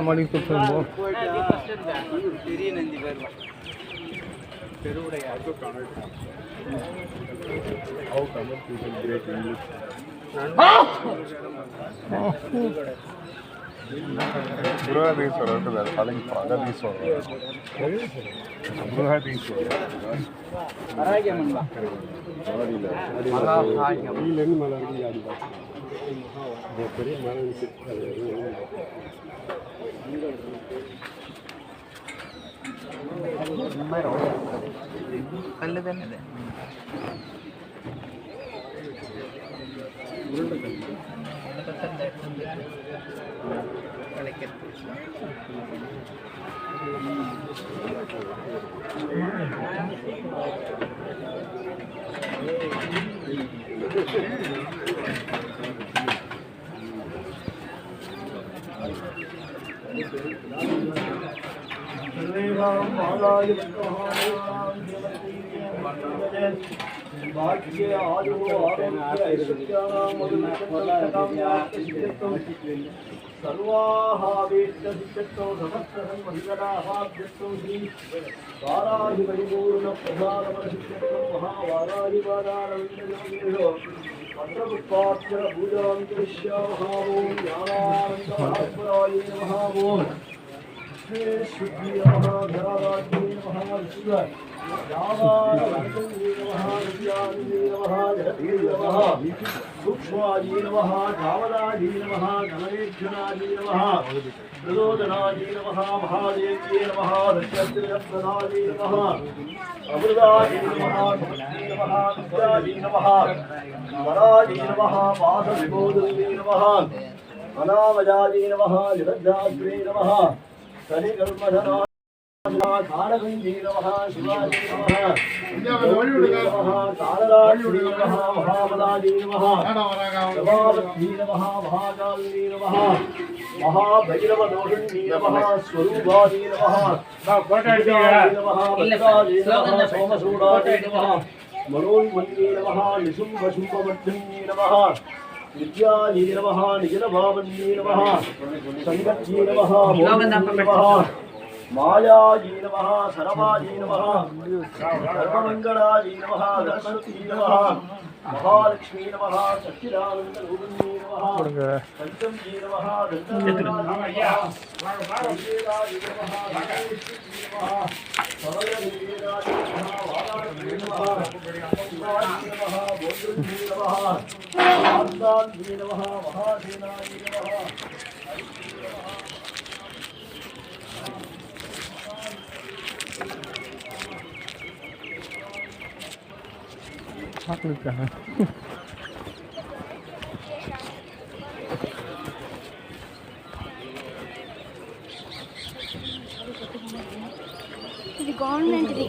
மணி கொடுத்துருந்தோம். பெரிய நந்தி பேர் பெருவுடைய ಬೃಹದೀಶ್ವರ ಫಲಿಂಗ್ ಪ್ರಗದೀಶ್ವರ ಬೃಹದೀಶ್ವರ ಇಲ್ಲೆಣ್ಣು ಮಲಗಿ ಗಾಡಿ பெரிய மரம் கல்லு தானே இது सर्वाहावेष्टो समस्तसंमहिगणाहाभ्यस्तो श्री वाराहि परिपूर्ण प्रसादपरिषिष्टो महावाराहिवादारविन्दो मंत्रपुष्पाक्षर पूजान्तरिष्यामहावो ज्ञानानन्दमहात्मराय नमः शुद्धि नमः धराराज्ञे नमः विश्व यावानवरदे नमः विद्यानिधे नमः जगते नमः सूक्ष्माये नमः धावदाये नमः गणेक्षणाये नमः प्रदोदनाये नमः महादेव्ये नमः दशरथप्रदाये नमः अमृताये नमः नमस्ते नमः विद्याये नमः वराये नमः वासविबोधये नमः अनामजाये नमः जगद्धात्रे नमः सनिकर्मधना तारकञ्जी नमः शिवाजी नमः नमः तारराजी नमः महाबलाजी नमः नवावती नमः महाकाली नमः महाभैरवदोषिणी नमः स्वरूपाजी नमः नमः भद्राजी नमः सोमसूडाजी नमः मनोन्मन्ये नमः निशुम्भशुम्भवर्धिन्ये नमः विद्याजी नमः निजनभावन्ये नमः संगत्ये नमः नमः मायाजी नमः सरमाजी नमः सर्वमंगलाजी नमः सरस्वती नमः महालक्ष्मी नमः सच्चिदानंदरूपिणी नमः पंचमजी नमः दंडनाथी नमः सरलवीराजी नमः वालाजी नमः शिवाजी नमः बोधुजी नमः आनंदाजी नमः महासेनाजी नमः ఇది గవర్నమెంట్ది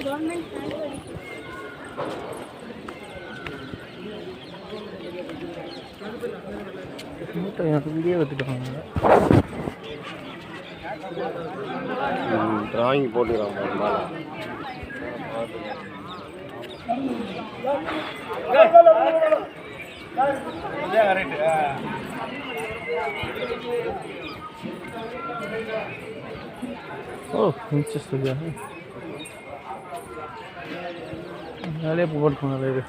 గవర్నమెంట్ வீடியோ எடுத்துட்டாங்க டிராயிங் போட்டுக்கிறாங்க ஓ இன்ட்ரெஸ்ட் நிறைய போட்டு நிறைய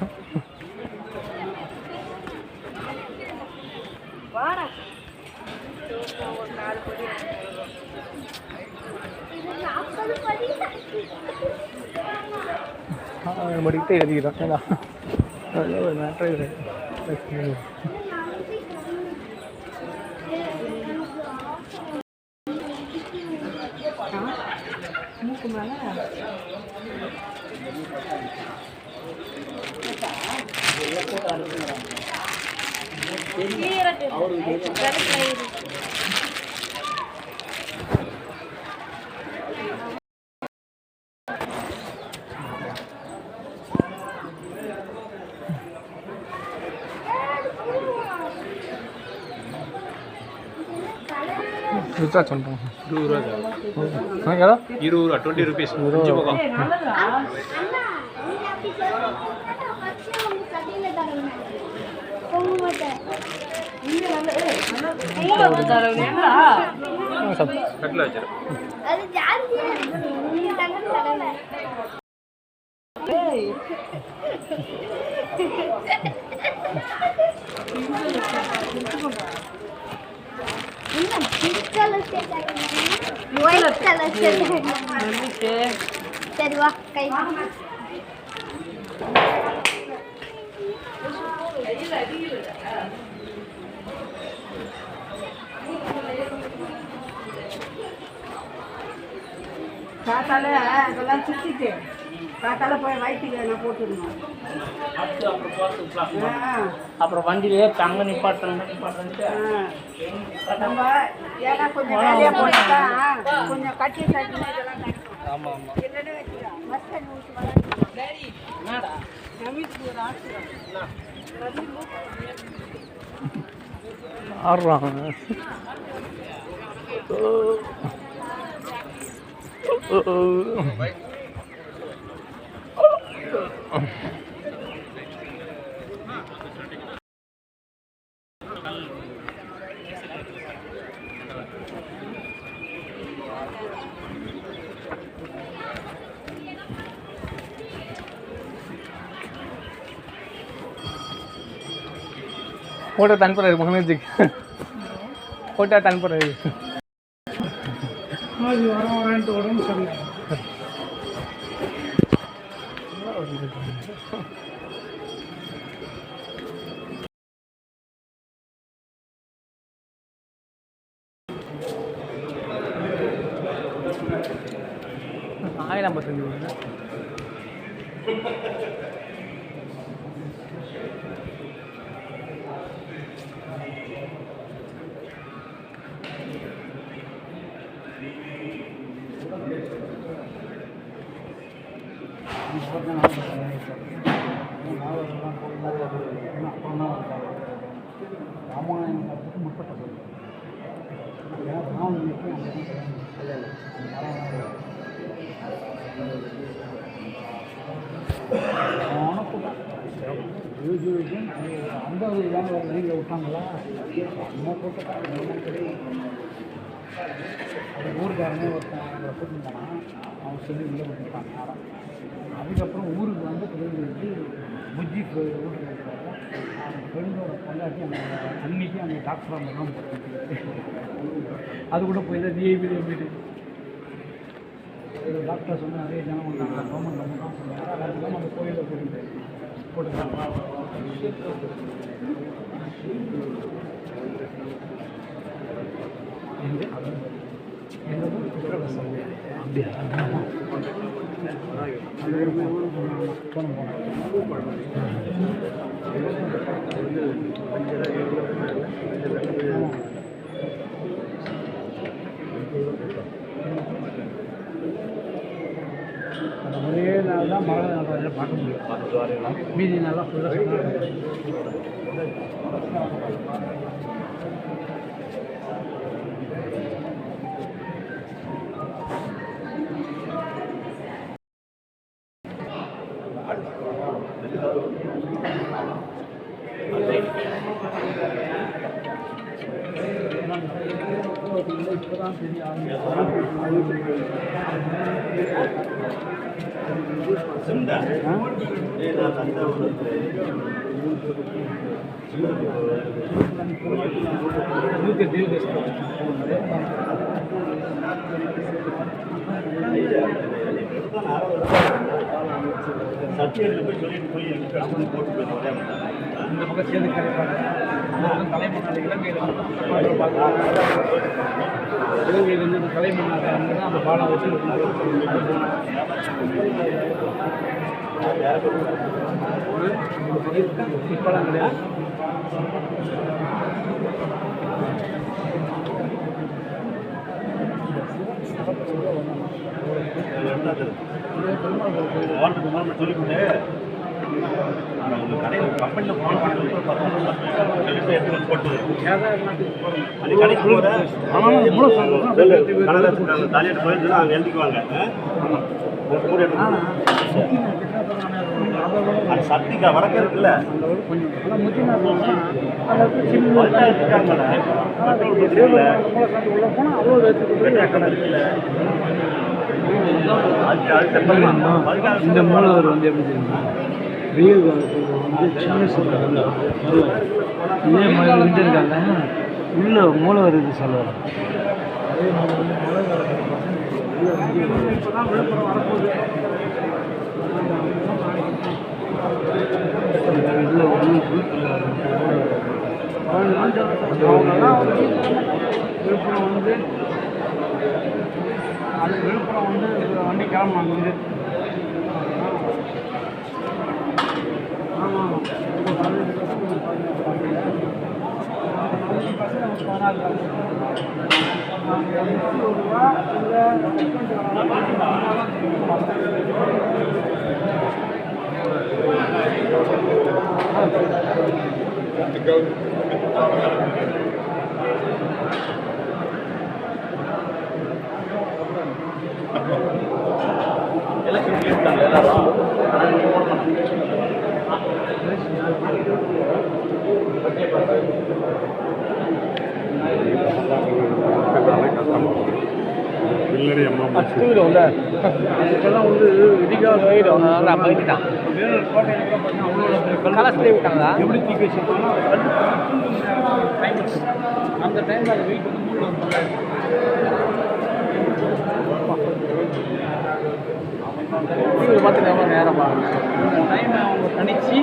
படிக்கிட்டே எழுதிக்கிறான் ஒரு மேட்ரு சொல்கிறோம் 20 rupees 5 பக்கம் கட்டில் வச்சிரு. அது ஜாலியா நீ தங்க தடவை என்ன pink colour shirt white colour shirt சரி வா கை காத்தால அதெல்லாம் சுத்திட்டு காத்தால போய் வயிற்றுக்கு நான் போட்டுருந்தோம். அப்புறம் வண்டியிலே தங்க நிப்பாட்டுறேன் நம்ம ஏன்னா கொஞ்சம் வேலையாக போட்டுட்டா கொஞ்சம் கட்டி கட்டி இதெல்லாம் ஆமாம் ஆமாம் இல்லைன்னு வச்சுக்கோ மஸ்தான் என்னடா நவீனுக்கு ஒரு ஆசை ஆடுறாங்க. फोटो तान पर मगन जी फोटो तान पर ஆயிரம் பசங்க அந்த ஒரு நீங்கள் விட்டாங்களா நம்ம போட்டு ஊருக்காரனே ஒருத்தன் அவங்களை கூட்டிருந்தானா அவன் சொல்லி உள்ளே கொடுத்துருக்காங்க. அதுக்கப்புறம் ஊருக்கு வந்து பிள்ளைங்களுக்கு புஜ்ஜி வீட்டுக்கு இருக்கிறாங்க. அவங்க ஃப்ரெண்டோட பொண்டாட்டி அந்த அன்னைக்கு அந்த டாக்டர் அவங்க தான் போட்டு அது கூட போய் தான் விஐபி வீடு டாக்டர் சொன்னால் நிறைய ஜனம் வந்தாங்க. கவர்மெண்ட் நம்ம தான் சொன்னாங்க. அதுதான் நம்ம கோயிலில் போயிட்டு போட்டுருக்காங்க. அப்படியா அந்த ஒரே நாள் தான் மழை நாள் பார்க்க முடியும். மீதி நாளாக ஃபுல்லாக இப்போதான் சத்தியத்தில் போய் சொல்லிட்டு போய் போட்டு போயிருந்தோம். இந்த பக்கம் சேர்ந்து கிடைப்பாங்க. தலைமன்னாடி இலங்கையிலேருந்து இந்த தலைமன்னாடி அங்கே தான் அந்த பாலம் வச்சு இப்போலாம் கிடையாது. வாரத்துக்கு சொல்லிக்கொண்டு அவங்க கடையில் கம்பெனியில் போட்டு அது கடைக்கு போகிற தலையிட்டு போயிட்டு அவங்க எழுதிக்குவாங்க அது சக்திக்கா வடக்கு இருக்குல்ல இந்த மூலவர் வந்து எப்படி தெரியுமா வெயில் காலத்தில் வந்து சின்ன சொல்ல இதே மாதிரி வந்து இருக்காங்க உள்ள மூலவர் இது சொல்லுவார் அதே மாதிரி வந்து மழை காலத்தில் இப்போதான் விழுப்புரம் வரப்போகுது உள்ள அவங்கெல்லாம் வந்து விழுப்புரம் வந்து அது விழுப்புரம் வந்து வண்டி கிளம்புனாங்க வந்து ஆமாம் இல்லடி அம்மா தூவிடும்ல இப்போல்லாம் வந்து விதிக்காக போயிடும் அதனால் போயிட்டான் வேலூர் கோட்டையில் கூட பார்த்தீங்கன்னா கலஸ்லேயே விட்டாங்களா எப்படி தூக்கி வச்சுருப்பாங்கன்னா டைம் அந்த டைமில் அது வெயிட் வந்து மூணு டிவியில் பார்த்துட்டு எவ்வளோ நேரம் பாருங்க இந்த டைமை அவங்க தனிச்சு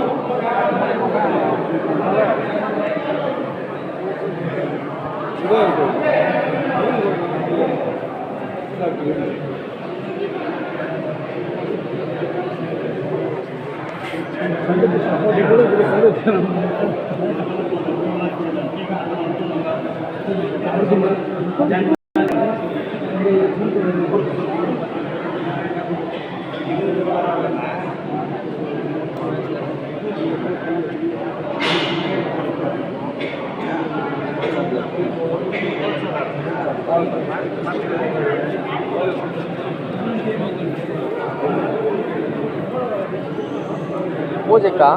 பூஜைக்கா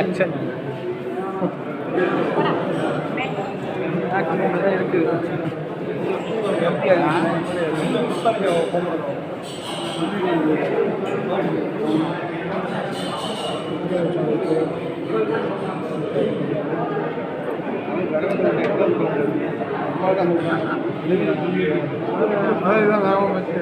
ஆக்ஷன் இருக்கு அதுதான் ஞாபகம் வச்சு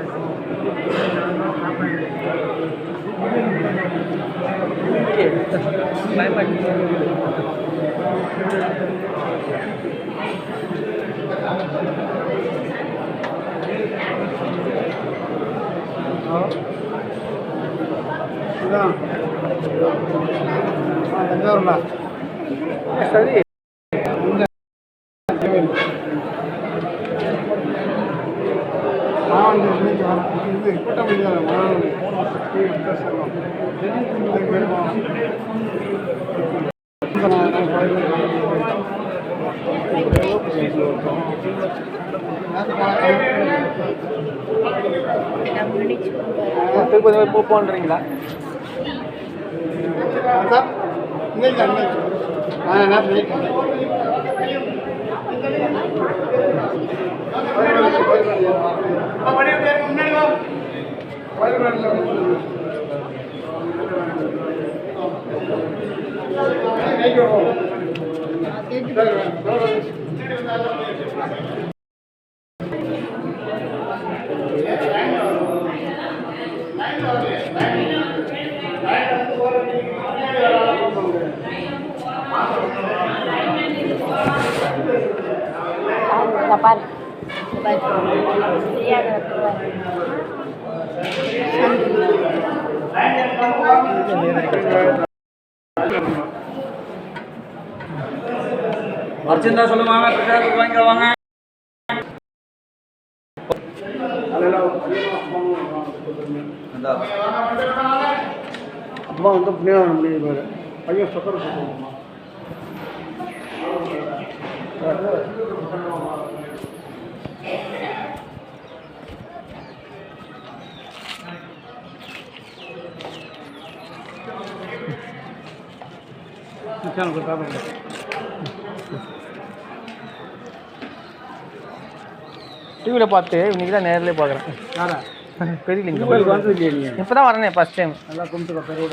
தஞ்சாவூர்ல சரி இது கூட்டம் திருப்பதி போன்றீங்களா பாரு தெரியாத அர்ச்சந்தா சொல்லுவாங்க பிரசாதத்துக்கு வாங்க வாங்க. அம்மா வந்து புண்ணியம் முடியுது பையன் சொக்கரை போட்டுருவோம்மா டிவியில் பார்த்து இன்னைக்கு தான் நேரில் பார்க்குறேன். யாரா பெரியலிங்க கோயிலுக்கு வந்தது இல்லையா நீங்கள் இப்போ தான் வரேனே ஃபஸ்ட் டைம். நல்லா கும்பிட்டுக்கோ பெரிய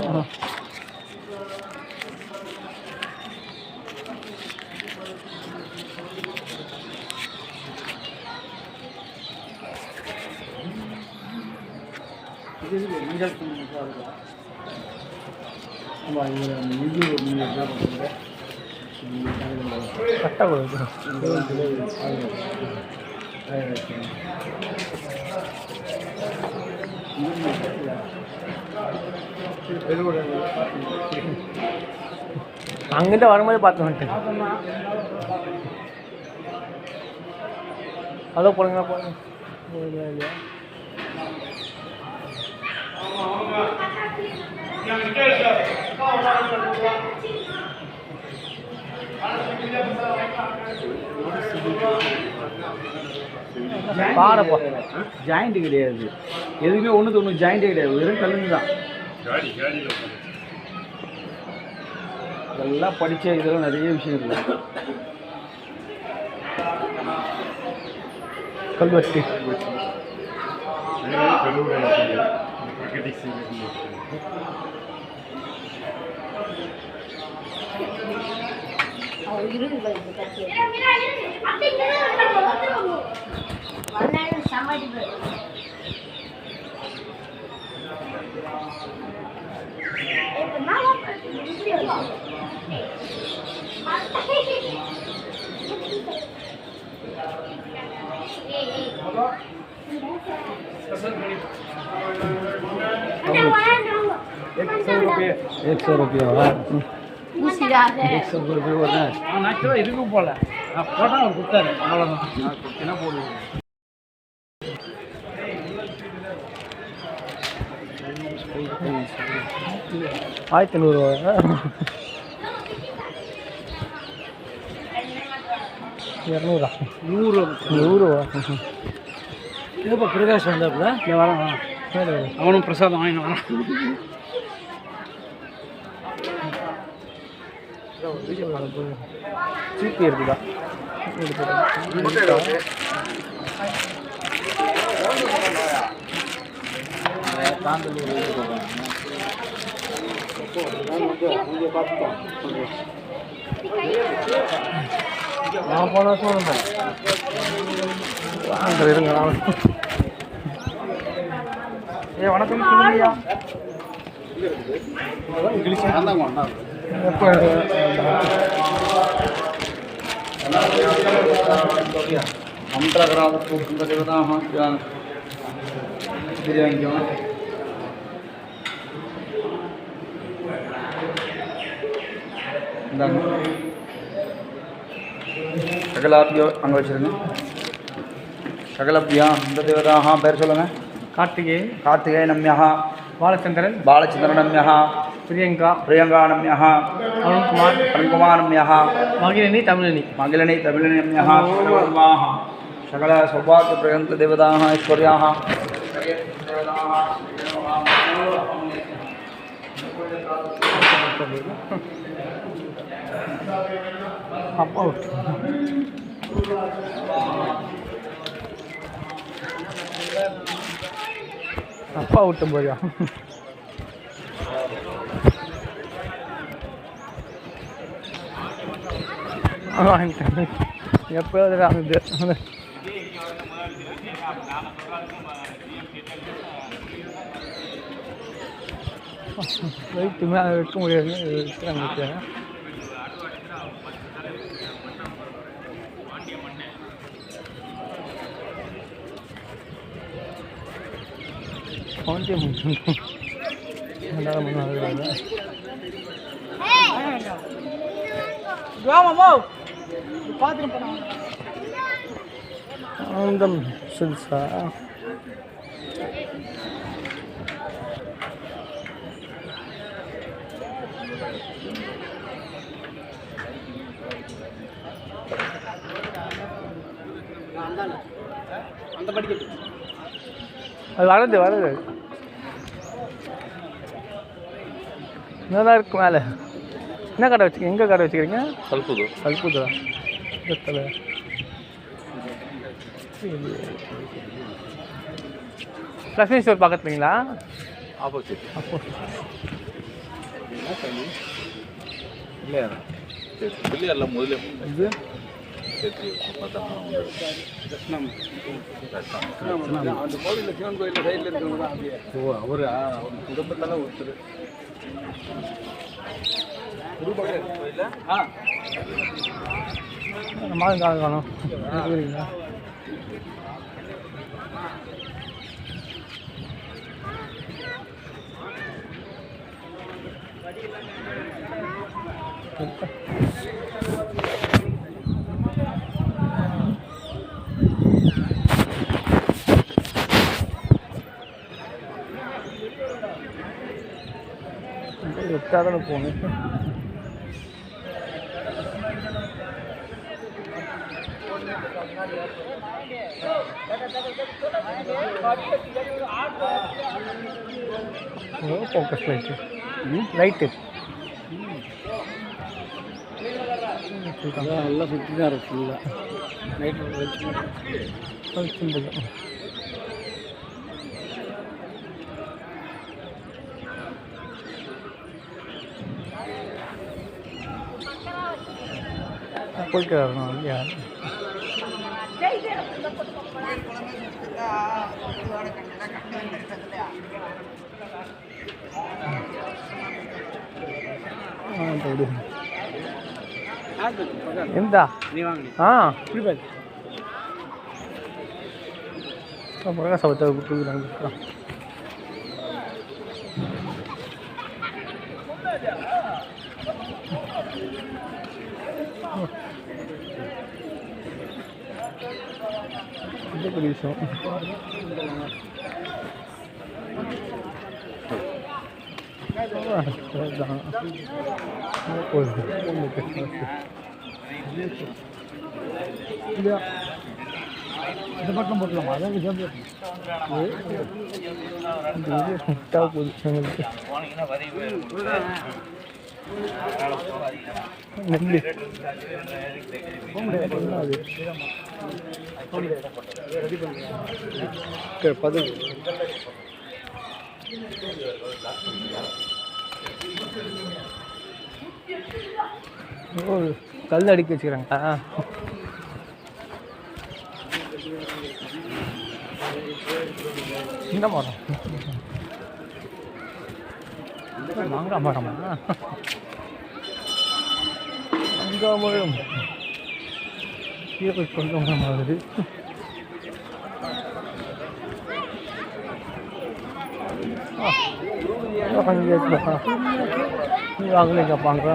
மஞ்சள் ஆமாம் இங்கே இந்து நீங்கள் என்ன பண்ணுறீங்க கரெக்டாக கொடுக்கும். அங்கிட்ட வரும்போது பார்த்து வந்துட்டேன். ஹலோ போடுங்க போடுங்க. இல்லையா பாடப்பா ஜாயிண்ட் கிடையாது எதுவுமே ஒன்று ஜாயிண்டே கிடையாது வெறும் கல்லுங்க தான் இதெல்லாம் படித்த இதெல்லாம் நிறைய விஷயம் இருக்குது கல்வெட்டு ₹100 நான் ஆக்சுவலாக இதுக்கும் போகல நான் போட்டால் அவர் கொடுத்தாரு அவ்வளோதான் நான் கொடுத்தேன்னா போடுவேன் 1500 200 100 இதுப்பா பிரகாஷ் வந்தாப்புல இல்லை வரான் அவனும் பிரசாதம் வாங்கி வரான் சீப்பி இருக்குதா நான் போன வருஷம் அங்கே இருங்க. ஏ வணக்கம் சொல்லுங்கய்யா. எப்போ சகலாபியோ அங்கே வச்சுருங்க. சகலபியா இந்த தேவதாக பேர் சொல்லுங்கள். கார்த்திகே கார்த்திகே நம்யா, பாலச்சந்திரன் பாலச்சந்திரன் நம்யா, பிரியங்கா பிரியங்கா நம்யா, அருண்குமார் அருண்குமார் நம்யா, மகிழினி தமிழினி மகிழினி தமிழினி நம்யா, சகல சௌபாகிய பிரயந்த தேவதாக ஐஸ்வர்யாக அப்பா விட்டு அப்பா விட்டு போயா வாங்கிட்டேன் எப்போது ஆகுது வெயிட்டு மேலே வைக்க முடியாதுன்னு வைக்கிறாங்க. கவுண்டே முடிச்சுட்டோம். ஆனந்தம் சில்ஸா அது வருது வருது நல்லா இருக்கு மேலே. என்ன கடை வச்சுக்க எங்கே கடை வச்சுக்கிறீங்க? கல்புதூர். கல்புதூரா? லக்ஷ்மி ஸ்டோர் பக்கத்துலீங்களா? ஆப்போசிட். இல்லையா பிள்ளையார்ல முதல்ல இது அந்த கோவிலில் சிவன் கோயிலில் சைடில் இருக்கிறவங்க தான் அப்படியே. ஓ அவர் குடும்பத்தால் ஒருத்தர் மாதம் காலம் காணும் இருக்கிறீங்களா? எட்டாவது போகணும். ஃபோக்கஸ் லைட்டு லைட்டு நல்லா சுற்றி தான் இருக்கு ஃபுல்லாக நைட்டு சிம்பிள். போயிட்டு வரணும் இல்லையா? ఎంత త్వరగా సౌత్ గుర్తుకు విషయం இது மட்டும் போட்டலாமா? அதான் சேர்ந்து நெல்லி கல் அடிக்க வச்சுக்கிறாங்களா? இந்த மரம் மாங்காய் மரமா? மாங்காய் மரம் கீழே கொஞ்சம் மாதிரி வாங்கலே கேட்பாங்க.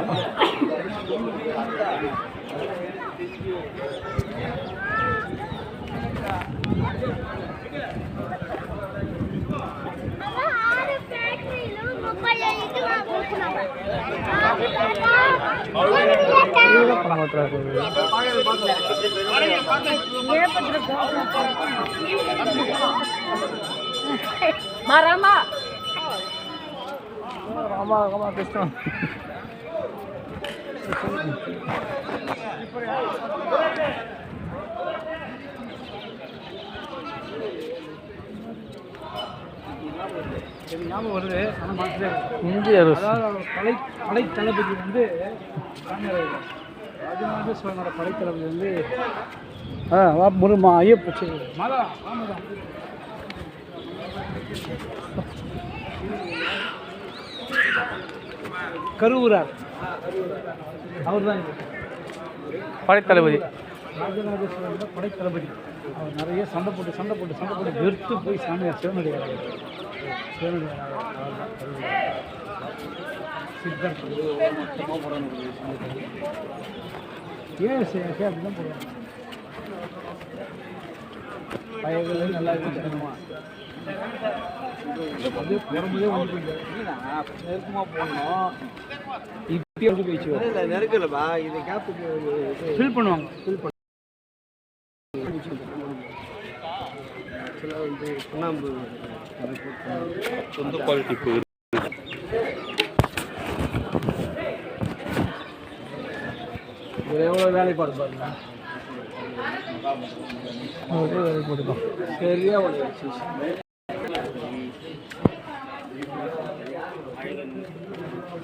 Marama. Rama Krishna. எனக்கு ஞாபகம் வருது ஆனால் மனசுல இந்திய அரசு அதாவது அவர் படை தளபதி வந்து ராஜராஜ சோழனோட படைத்தளபதி வந்து முருமா ஐயப்ப சரி மாதா ராமதான் கருவூரார் அவர் தான் படைத்தளபதி ராஜராஜ சோழனோட படைத்தளபதி. அவர் நிறைய சண்டை போட்டு வெறுத்து போய் சாமியார் சிவனுடைய சித்தர் ஏன் அப்படிதான் போடுவாங்க. பயிர்கள் நல்லா இருக்குமா அப்படியே போடும்போதே வந்து நெருக்கமாக போடணும். இப்பயே வந்து போயிடுச்சு நெருக்கலப்பா இது கேப்புக்கு ஃபில் பண்ணுவாங்க. ஃபில் பண்ண வந்து சுண்ணாம்பு சொந்த குவாலிட்டி எவ்வளோ வேலைப்பாடு பாருங்க. போட்டுக்கோம். சரியா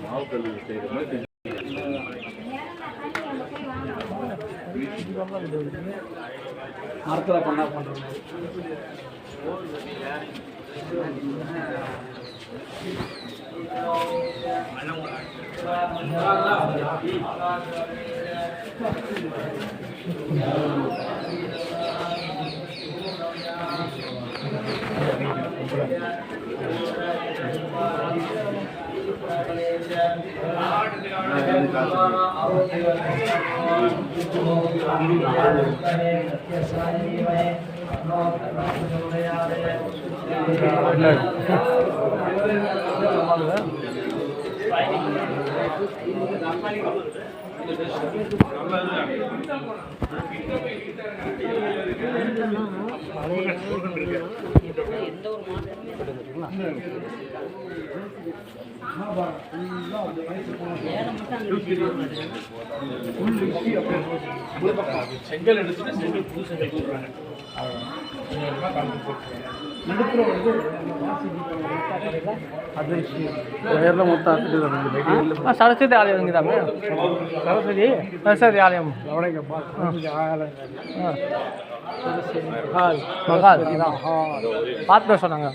மாவுக்கல் செய்கிற மாதிரி மரத்தில் பண்ணால் பண்ணுறோம். செங்கல் எடுத்துட்டு செங்கல் புது செங்கல் கொடுக்குறாங்க. நடுப்புற வந்து వేర్లో మొత్తం సరస్వతి ఆలయం ఉంది కదా సరస్వతి ఆలయం பார்த்து சொன்னாங்க.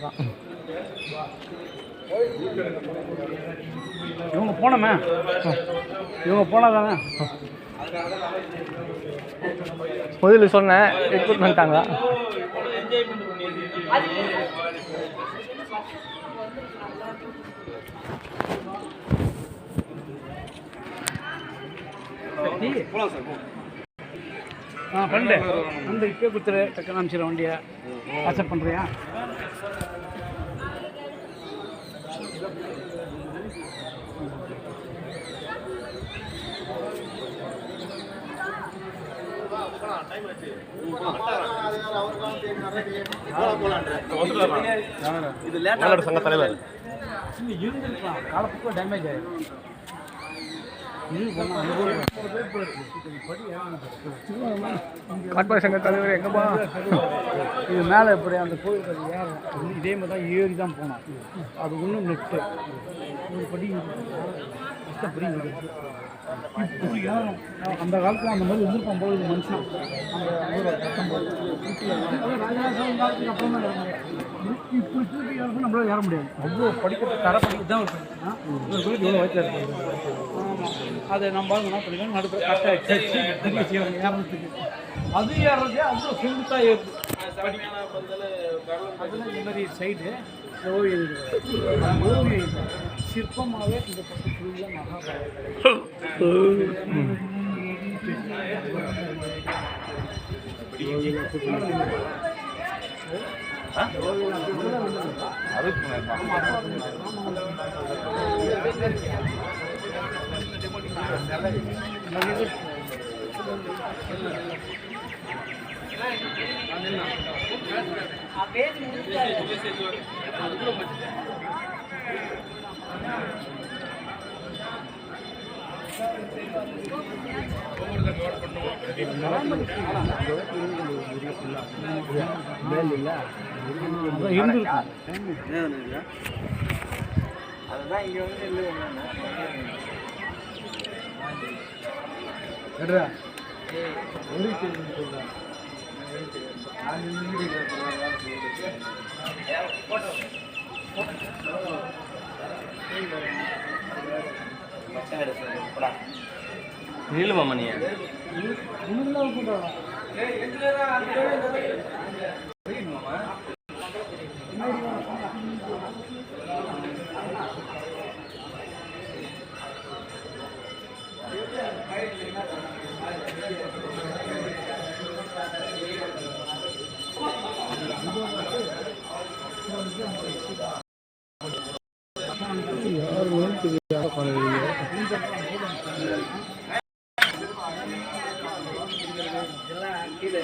இவங்க போனோமே இவங்க போனாதானே முதல்ல சொன்னேன் எக்ஸ்போர்ட் பண்ணிட்டாங்க. பண்ணு அந்த இப்பே கொடுத்துரு டக்குன்னு அனுப்பிச்சிட வண்டியை அக்செப்ட் பண்ணுறியா? இது லேட்டாக சங்க தலைவர் இருந்துருக்கலாம் காலப்போக்கில் டேமேஜ் ஆகிடும். காட்பாடி சங்க தலைவர் எங்கப்பா? இது மேலே எப்படி அந்த கோயில் ஏறும் இதே மாதிரி தான் ஏறி தான் போனோம். அது ஒன்றும் நெட்டு ஒரு படி கஷ்டப்படி இப்படி ஏறும். அந்த காலத்தில் அந்த மாதிரி இருந்திருப்போம் போது மனுஷன் அந்த காலத்துக்கு அப்புறம் தான் இப்படி தூக்கி ஏறணும் நம்மளால ஏற முடியாது. அவ்வளோ படிக்கிற தர படிக்க தான் இவ்வளோ வயசில் இருப்பாங்க. அதை நம்ம என்ன பண்ணிக்கலாம் நடுப்புற கரெக்டாக ஏறதுக்கு அது ஏறதே அவ்வளோ செங்குத்தாக ஏறுது. அதில் இந்த மாதிரி சைடு ஓவியம் சிற்பமாகவே இந்த பக்கம் ஃபுல்லாக மகாபாரதம் அதுதான் இங்கே வந்து இல்லை நீளுமாமா நீ கீழே